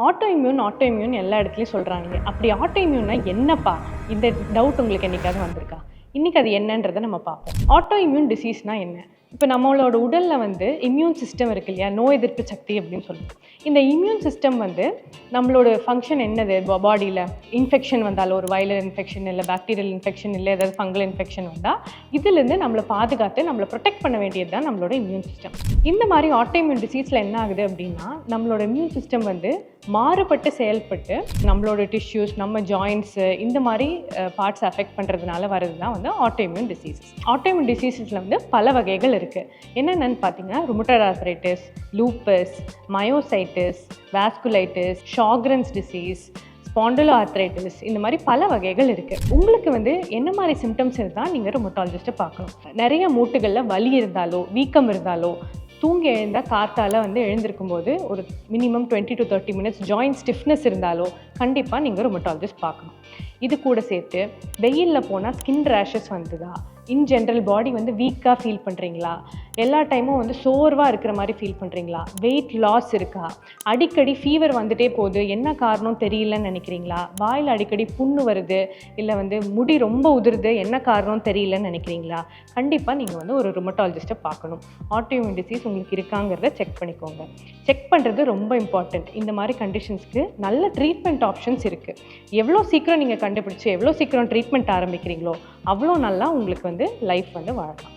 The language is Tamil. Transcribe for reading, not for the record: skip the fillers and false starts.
ஆட்டோ இம்யூன் எல்லா இடத்துலயும் சொல்றாங்க. அப்படி ஆட்டோ இம்யூன்னா என்னப்பா? இந்த டவுட் உங்களுக்கு என்னைக்காவது வந்திருக்கா? இன்னைக்கு அது என்னன்றத நம்ம பார்ப்போம். ஆட்டோ இம்யூன் டிசீஸ்னா என்ன? இப்ப நம்மளோட உடல்ல வந்து இம்யூன் சிஸ்டம் இருக்கு இல்லையா? நோய் எதிர்ப்பு சக்தி அப்படின்னு சொல்லுவோம். இந்த இம்யூன் சிஸ்டம் வந்து நம்மளோட ஃபங்ஷன் என்னது பாடியில? இன்ஃபெக்ஷன் வந்தாலும் ஒரு வைரல் இன்ஃபெக்ஷன் இல்ல பாக்டீரியல் இன்ஃபெக்ஷன் இல்ல ஏதாவது ஃபங்கல் இன்ஃபெக்ஷன் வந்தா, இதிலிருந்து நம்மள பாதுகாத்து நம்மள புரொடெக்ட் பண்ண வேண்டியது தான் நம்மளோட இம்யூன் சிஸ்டம். இந்த மாதிரி ஆட்டோ இம்யூன் டிசீஸ்ல என்ன ஆகுது அப்படின்னா, நம்மளோட இம்யூன் சிஸ்டம் வந்து மாறுபட்டு செயல்பட்டு நம்மளோட டிஷ்யூஸ், நம்ம ஜாயிண்ட்ஸ் இந்த மாதிரி பார்ட்ஸ் அஃபெக்ட் பண்ணுறதுனால வர்றது தான் வந்து auto immune diseases. Auto immune டிசீசஸில் வந்து பல வகைகள் இருக்குது. என்னென்னு பார்த்தீங்கன்னா rheumatoid arthritis, lupus, myositis, vasculitis, Sjogren's disease, spondyloarthritis இந்த மாதிரி பல வகைகள் இருக்குது. உங்களுக்கு வந்து என்ன மாதிரி சிம்டம்ஸ் இருந்தால் நீங்கள் ருமட்டாலஜிஸ்ட்டை பார்க்கணும். நிறைய மூட்டுகளில் வலி இருந்தாலோ வீக்கம் இருந்தாலோ தூங்கி எழுந்தால் காற்றால் வந்து எழுந்திருக்கும் போது ஒரு minimum 20 to 30 minutes joint stiffness இருந்தாலோ கண்டிப்பாக நீங்கள் ருமட்டாலஜிஸ்ட் பார்க்கணும். இது கூட சேர்த்து வெயிலில் போனால் ஸ்கின் ரேஷஸ் வந்ததா, இன் ஜென்ரல் பாடி வந்து வீக்காக ஃபீல் பண்ணுறீங்களா, எல்லா டைமும் வந்து சோர்வாக இருக்கிற மாதிரி ஃபீல் பண்ணுறீங்களா, வெயிட் லாஸ் இருக்கா, அடிக்கடி ஃபீவர் வந்துட்டே போகுது, என்ன காரணம் தெரியலன்னு நினைக்கிறீங்களா, வாயில் அடிக்கடி புண்ணு வருது, இல்லை வந்து முடி ரொம்ப உதிருது, என்ன காரணம் தெரியலன்னு நினைக்கிறீங்களா, கண்டிப்பாக நீங்கள் வந்து ஒரு ருமட்டாலஜிஸ்ட்டை பார்க்கணும். ஆட்டோ இம்யூன் டிசீஸ் உங்களுக்கு இருக்காங்கிறத செக் பண்ணிக்கோங்க. செக் பண்ணுறது ரொம்ப இம்பார்ட்டண்ட். இந்த மாதிரி கண்டிஷன்ஸ்க்கு நல்ல ட்ரீட்மெண்ட் ஆப்ஷன்ஸ் இருக்குது. எவ்வளோ சீக்கிரம் நீங்கள் கண்டுபிடிச்சி எவ்வளோ சீக்கிரம் ட்ரீட்மெண்ட் ஆரம்பிக்கிறீங்களோ அவ்வளோ நல்லா உங்களுக்கு வந்து லைஃப் வந்து வாழலாம்.